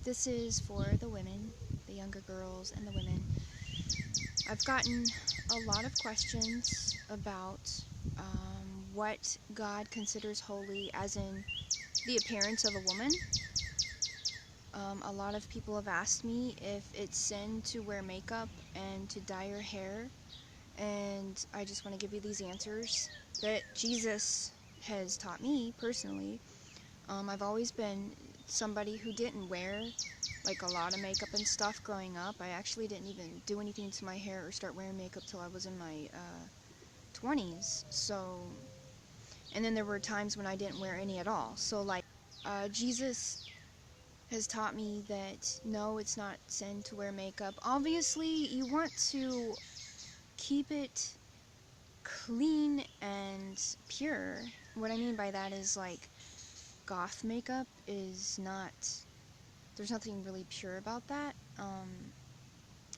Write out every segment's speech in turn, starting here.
this is for the women, the younger girls and the women. I've gotten a lot of questions about what God considers holy, as in the appearance of a woman. A lot of people have asked me if it's sin to wear makeup and to dye your hair, and I just want to give you these answers that Jesus has taught me personally. I've always been somebody who didn't wear like a lot of makeup and stuff growing up. I actually didn't even do anything to my hair or start wearing makeup till I was in my 20s. So, and then there were times when I didn't wear any at all. So like, Jesus has taught me that no, it's not sin to wear makeup. Obviously, you want to keep it clean and pure. What I mean by that is like, goth makeup is not, there's nothing really pure about that.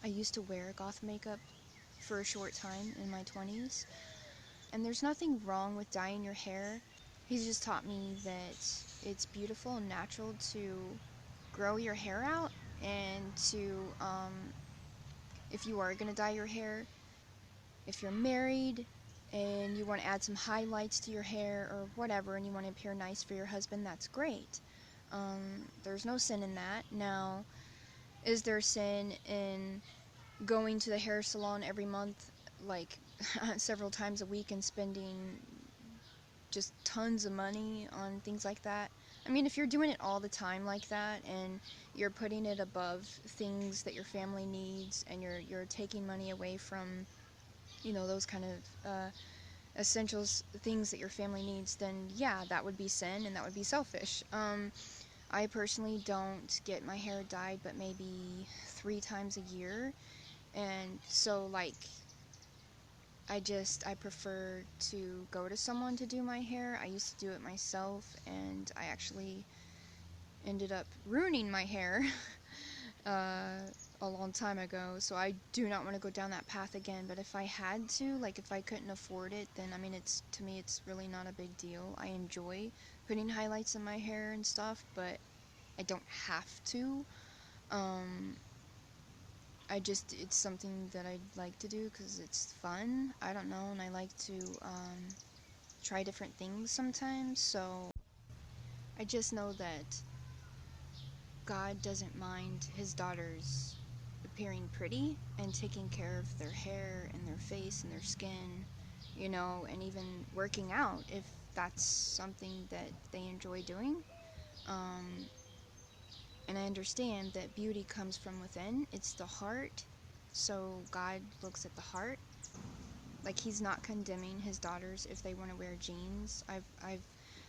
I used to wear goth makeup for a short time in my 20s, and there's nothing wrong with dyeing your hair. He's just taught me that it's beautiful and natural to grow your hair out, and to, if you are going to dye your hair, if you're married and you want to add some highlights to your hair or whatever, and you want to appear nice for your husband, that's great. There's no sin in that. Now, is there sin in going to the hair salon every month, like several times a week, and spending just tons of money on things like that? I mean, if you're doing it all the time like that, and you're putting it above things that your family needs, and you're taking money away from, you know, those kind of essentials, things that your family needs, then yeah, that would be sin, and that would be selfish. I personally don't get my hair dyed but maybe 3 times a year, and so like, I prefer to go to someone to do my hair. I used to do it myself, and I actually ended up ruining my hair a long time ago, so I do not want to go down that path again. But if I had to, like if I couldn't afford it, then I mean, it's, to me, it's really not a big deal. I enjoy putting highlights in my hair and stuff, but I don't have to. It's something that I like to do because it's fun. I don't know, and I like to try different things sometimes. So I just know that God doesn't mind his daughters appearing pretty and taking care of their hair and their face and their skin, you know, and even working out if that's something that they enjoy doing. And I understand that beauty comes from within. It's the heart. So God looks at the heart. Like, he's not condemning his daughters if they want to wear jeans. I've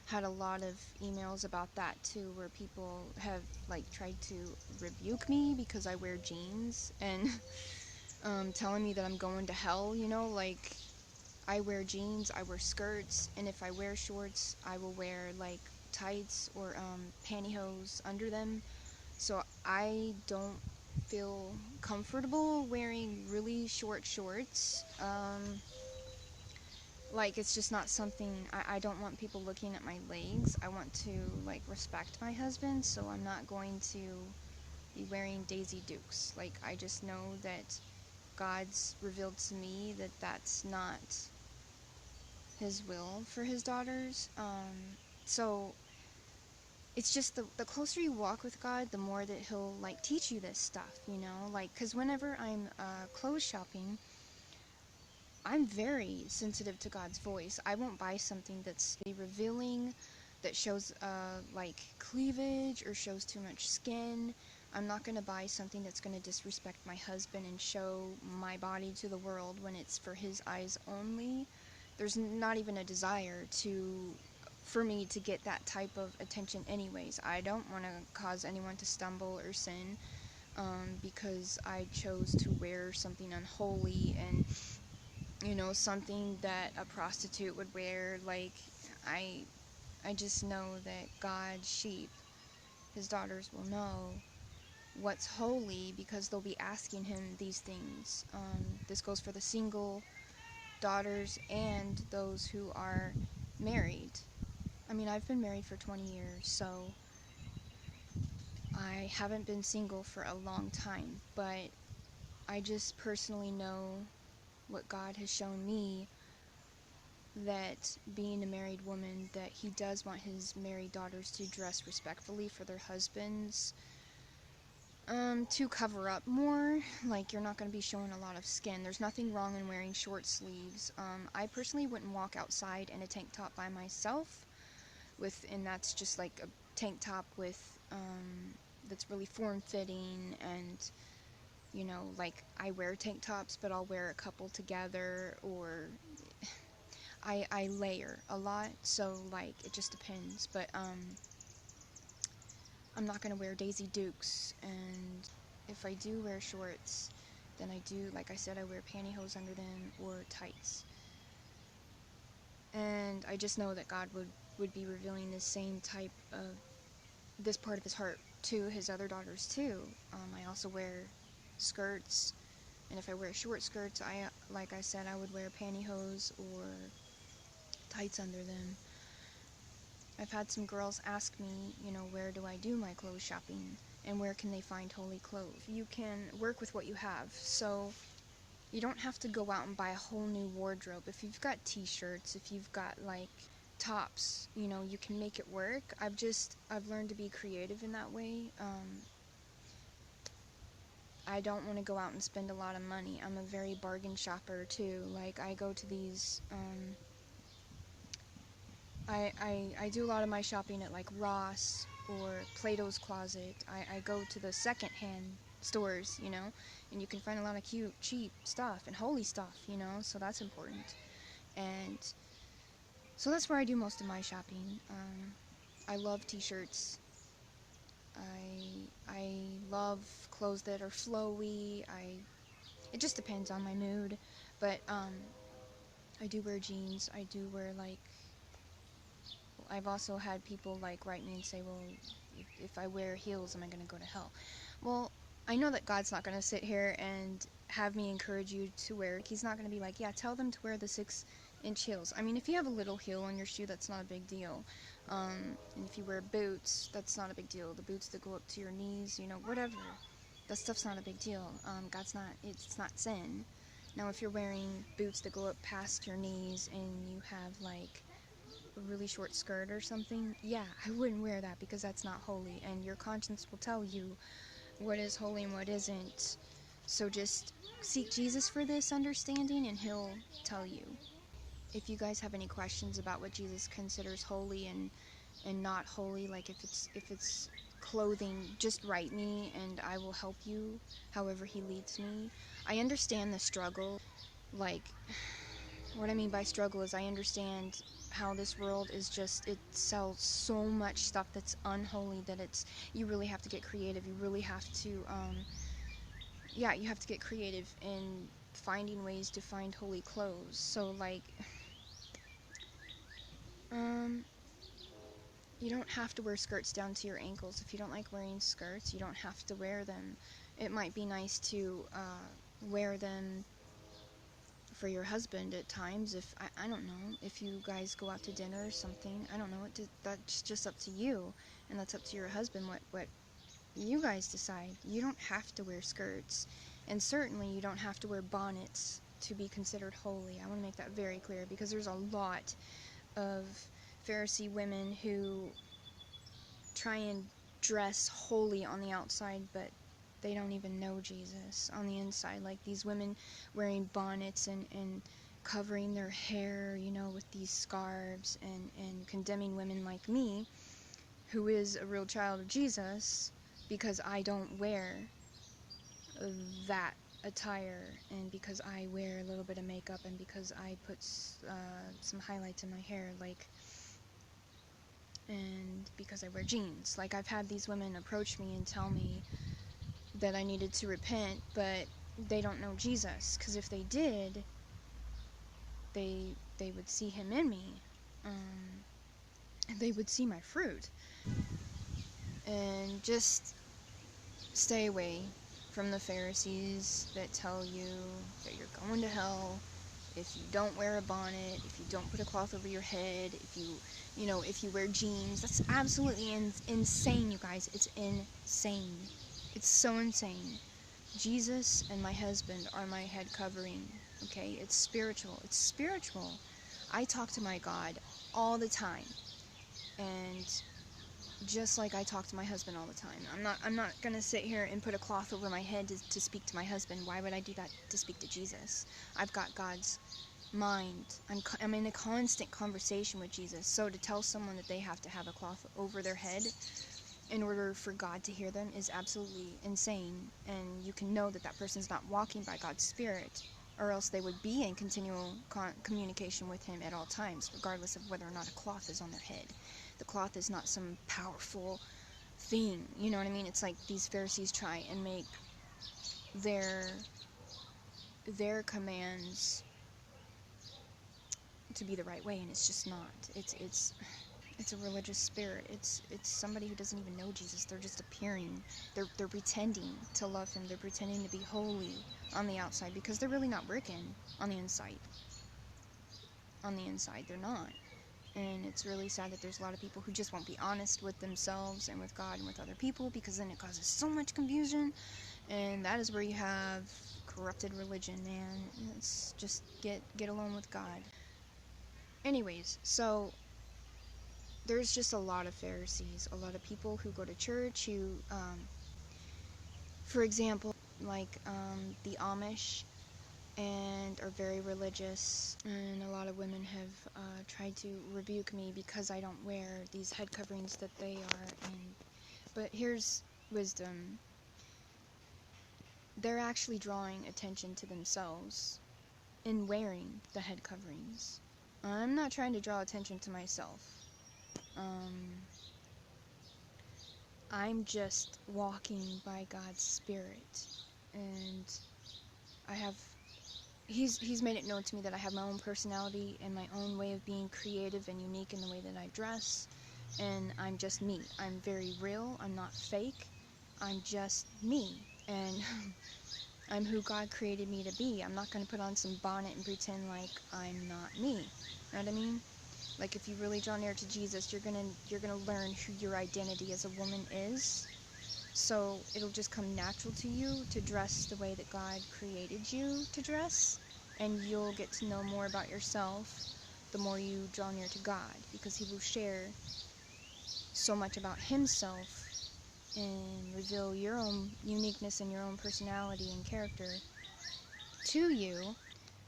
had a lot of emails about that too, where people have like tried to rebuke me because I wear jeans, and telling me that I'm going to hell, you know, like, I wear jeans, I wear skirts, and if I wear shorts, I will wear like tights or pantyhose under them. So I don't feel comfortable wearing really short shorts. Like, it's just not something, I don't want people looking at my legs. I want to like respect my husband, so I'm not going to be wearing Daisy Dukes. Like, I just know that God's revealed to me that that's not his will for his daughters. So it's just the closer you walk with God, the more that he'll like teach you this stuff, you know, like, because whenever I'm clothes shopping, I'm very sensitive to God's voice. I won't buy something that's revealing, that shows like cleavage or shows too much skin. I'm not going to buy something that's going to disrespect my husband and show my body to the world when it's for his eyes only. There's not even a desire for me to get that type of attention anyways. I don't want to cause anyone to stumble or sin because I chose to wear something unholy and, you know, something that a prostitute would wear. Like, I just know that God's sheep, his daughters, will know what's holy because they'll be asking him these things. This goes for the single daughters and those who are married. I mean, I've been married for 20 years, so I haven't been single for a long time, but I just personally know what God has shown me, that being a married woman, that he does want his married daughters to dress respectfully for their husbands, to cover up more. Like, you're not going to be showing a lot of skin. There's nothing wrong in wearing short sleeves. I personally wouldn't walk outside in a tank top by myself, and that's just like a tank top with, that's really form-fitting, and, you know, like, I wear tank tops, but I'll wear a couple together, or I layer a lot, so, like, it just depends, but, I'm not gonna wear Daisy Dukes, and if I do wear shorts, then I do, like I said, I wear pantyhose under them, or tights. And I just know that God would be revealing this same type of, this part of his heart to his other daughters too. I also wear skirts, and if I wear short skirts, like I said, I would wear pantyhose or tights under them. I've had some girls ask me, you know, where do I do my clothes shopping, and where can they find holy clothes? You can work with what you have, so you don't have to go out and buy a whole new wardrobe. If you've got t-shirts, if you've got, like, tops, you know, you can make it work. I've learned to be creative in that way. I don't want to go out and spend a lot of money. I'm a very bargain shopper too. Like, I go to these, I do a lot of my shopping at, like, Ross or Plato's Closet. I go to the second-hand stores, you know, and you can find a lot of cute, cheap stuff and holy stuff, you know, so that's important. And so that's where I do most of my shopping. I love t-shirts. I love clothes that are flowy. It just depends on my mood, but I do wear jeans. I do wear, like, I've also had people, like, write me and say, well, if I wear heels, am I going to go to hell? Well, I know that God's not going to sit here and have me encourage you to wear. He's not going to be like, yeah, tell them to wear the 6-inch heels. I mean, if you have a little heel on your shoe, that's not a big deal. And if you wear boots, that's not a big deal. The boots that go up to your knees, you know, whatever. That stuff's not a big deal. It's not sin. Now, if you're wearing boots that go up past your knees and you have, like, a really short skirt or something, yeah, I wouldn't wear that, because that's not holy, and your conscience will tell you what is holy and what isn't. So just seek Jesus for this understanding, and he'll tell you. If you guys have any questions about what Jesus considers holy and not holy, like if it's clothing, just write me and I will help you however he leads me. I understand the struggle. Like, what I mean by struggle is I understand how this world is just, it sells so much stuff that's unholy that you really have to get creative. You really have to, yeah, you have to get creative in finding ways to find holy clothes. So, like, you don't have to wear skirts down to your ankles. If you don't like wearing skirts, you don't have to wear them. It might be nice to wear them for your husband at times. If I don't know, if you guys go out to dinner or something, I don't know, that's just up to you, and that's up to your husband, what you guys decide. You don't have to wear skirts, and certainly you don't have to wear bonnets to be considered holy. I want to make that very clear, because there's a lot of Pharisee women who try and dress holy on the outside, but they don't even know Jesus on the inside. Like these women wearing bonnets and covering their hair, you know, with these scarves, and condemning women like me, who is a real child of Jesus, because I don't wear that attire, and because I wear a little bit of makeup, and because I put some highlights in my hair, like, and because I wear jeans. Like, I've had these women approach me and tell me that I needed to repent, but they don't know Jesus, because if they did, they would see him in me, and they would see my fruit. And just stay away from the Pharisees that tell you that you're going to hell, if you don't wear a bonnet, if you don't put a cloth over your head, if you wear jeans. That's absolutely insane, you guys. It's insane. It's so insane. Jesus and my husband are my head covering, okay? It's spiritual. It's spiritual. I talk to my God all the time, and just like I talk to my husband all the time. I'm not gonna sit here and put a cloth over my head to speak to my husband. Why would I do that to speak to Jesus? I've got God's mind. I'm in a constant conversation with Jesus. So to tell someone that they have to have a cloth over their head in order for God to hear them is absolutely insane. And you can know that that person's not walking by God's Spirit, or else they would be in continual communication with Him at all times, regardless of whether or not a cloth is on their head. The cloth is not some powerful thing, you know what I mean? It's like these Pharisees try and make their commands to be the right way, and it's just not. It's a religious spirit. It's somebody who doesn't even know Jesus. They're just appearing. They're pretending to love Him. They're pretending to be holy on the outside, because they're really not working on the inside. On the inside, they're not. And it's really sad that there's a lot of people who just won't be honest with themselves and with God and with other people, because then it causes so much confusion. And that is where you have corrupted religion, man. It's just get alone with God. Anyways, so there's just a lot of Pharisees, a lot of people who go to church who, for example, like the Amish, and are very religious, and a lot of women have tried to rebuke me because I don't wear these head coverings that they are in. But here's wisdom. They're actually drawing attention to themselves in wearing the head coverings. I'm not trying to draw attention to myself. I'm just walking by God's Spirit, and He's made it known to me that I have my own personality and my own way of being creative and unique in the way that I dress, and I'm just me. I'm very real. I'm not fake. I'm just me, and I'm who God created me to be. I'm not going to put on some bonnet and pretend like I'm not me. You know what I mean? Like, if you really draw near to Jesus, you're gonna learn who your identity as a woman is. So it'll just come natural to you to dress the way that God created you to dress, and you'll get to know more about yourself the more you draw near to God, because He will share so much about Himself and reveal your own uniqueness and your own personality and character to you.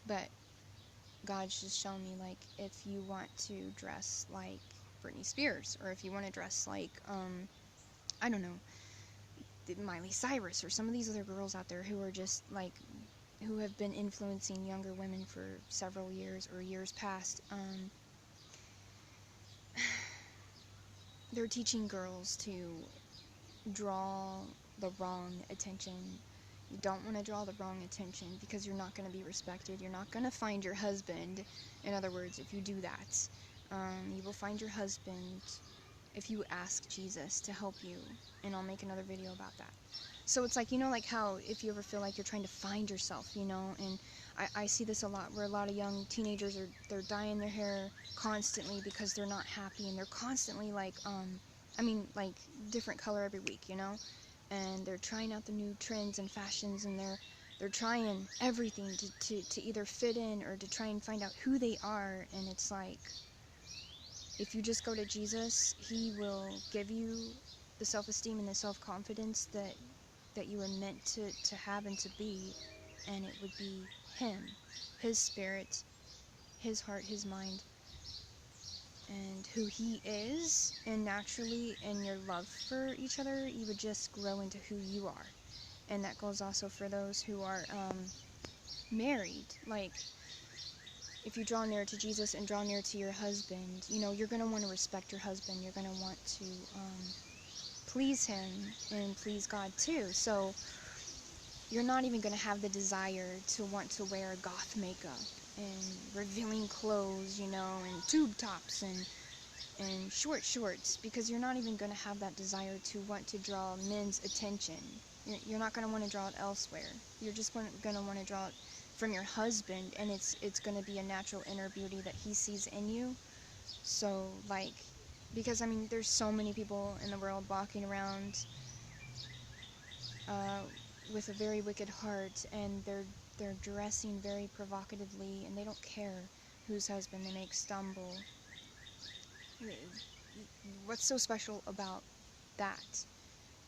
But God's just shown me, like, if you want to dress like Britney Spears, or if you want to dress like, I don't know, Miley Cyrus, or some of these other girls out there who are just, like, who have been influencing younger women for several years or years past, they're teaching girls to draw the wrong attention. You don't want to draw the wrong attention, because you're not going to be respected. You're not going to find your husband. In other words, if you do that, you will find your husband if you ask Jesus to help you, and I'll make another video about that. So it's like, like how if you ever feel like you're trying to find yourself, and I see this a lot, where a lot of young teenagers they're dyeing their hair constantly because they're not happy, and they're constantly like, like different color every week, and they're trying out the new trends and fashions, and they're trying everything to either fit in or to try and find out who they are. And it's like, if you just go to Jesus, He will give you the self-esteem and the self-confidence that you were meant to have and to be, and it would be Him, His Spirit, His heart, His mind, and who He is, and naturally in your love for each other, you would just grow into who you are. And that goes also for those who are married. Like, if you draw near to Jesus and draw near to your husband, you're going to want to respect your husband. You're going to want to please him and please God too. So you're not even going to have the desire to want to wear goth makeup and revealing clothes, and tube tops and short shorts, because you're not even going to have that desire to want to draw men's attention. You're not going to want to draw it elsewhere. You're just going to want to draw it from your husband, and it's going to be a natural inner beauty that he sees in you. So, like, because, I mean, there's so many people in the world walking around uh, with a very wicked heart, and they're dressing very provocatively, and they don't care whose husband they make stumble. What's so special about that?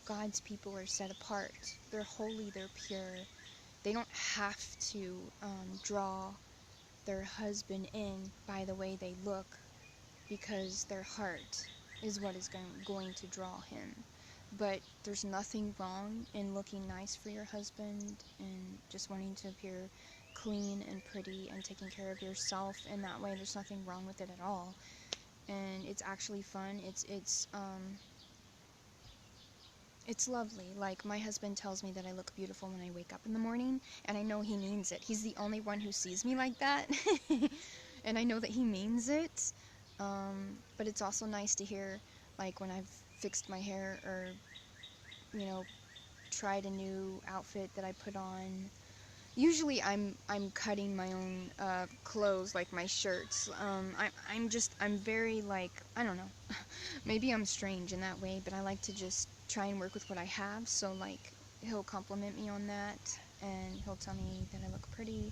God's people are set apart. They're holy, they're pure. They don't have to draw their husband in by the way they look, because their heart is what is going to draw him. But there's nothing wrong in looking nice for your husband and just wanting to appear clean and pretty and taking care of yourself in that way. There's nothing wrong with it at all. And it's actually fun. It's lovely. Like, my husband tells me that I look beautiful when I wake up in the morning, and I know he means it. He's the only one who sees me like that, and I know that he means it. But it's also nice to hear, like, when I've fixed my hair or, you know, tried a new outfit that I put on. Usually I'm cutting my own clothes, like my shirts. I'm very, like, I don't know. Maybe I'm strange in that way, but I like to just try and work with what I have. So, like, he'll compliment me on that, and he'll tell me that I look pretty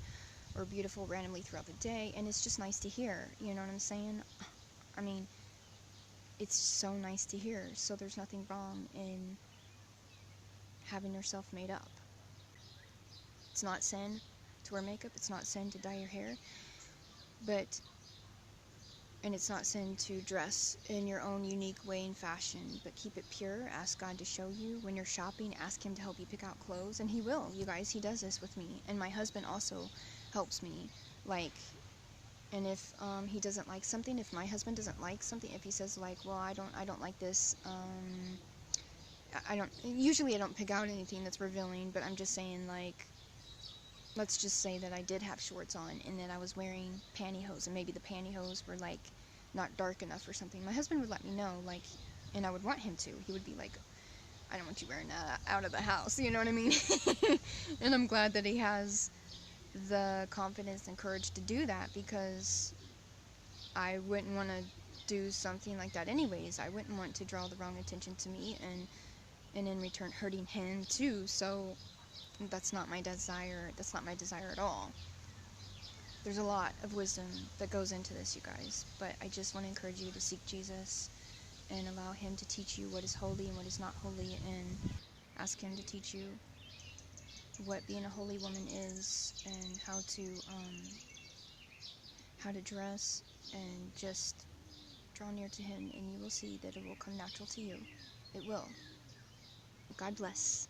or beautiful randomly throughout the day, and it's just nice to hear. You know what I'm saying? I mean, it's so nice to hear. So there's nothing wrong in having yourself made up. It's not sin to wear makeup. It's not sin to dye your hair. And it's not sin to dress in your own unique way and fashion, but keep it pure. Ask God to show you. When you're shopping, ask him to help you pick out clothes, and he will. You guys, he does this with me. And my husband also helps me. Like, and if he doesn't like something, if my husband doesn't like something, if he says, like, well, I don't like this, usually I don't pick out anything that's revealing, but I'm just saying, like, let's just say that I did have shorts on and that I was wearing pantyhose, and maybe the pantyhose were, like, not dark enough or something. My husband would let me know, like, and I would want him to. He would be like, I don't want you wearing that out of the house, you know what I mean? And I'm glad that he has the confidence and courage to do that, because I wouldn't want to do something like that anyways. I wouldn't want to draw the wrong attention to me and in return hurting him too. So that's not my desire. That's not my desire at all. There's a lot of wisdom that goes into this, you guys, but I just want to encourage you to seek Jesus and allow him to teach you what is holy and what is not holy, and ask him to teach you what being a holy woman is, and how to dress, and just draw near to him, and you will see that it will come natural to you. It will. God bless.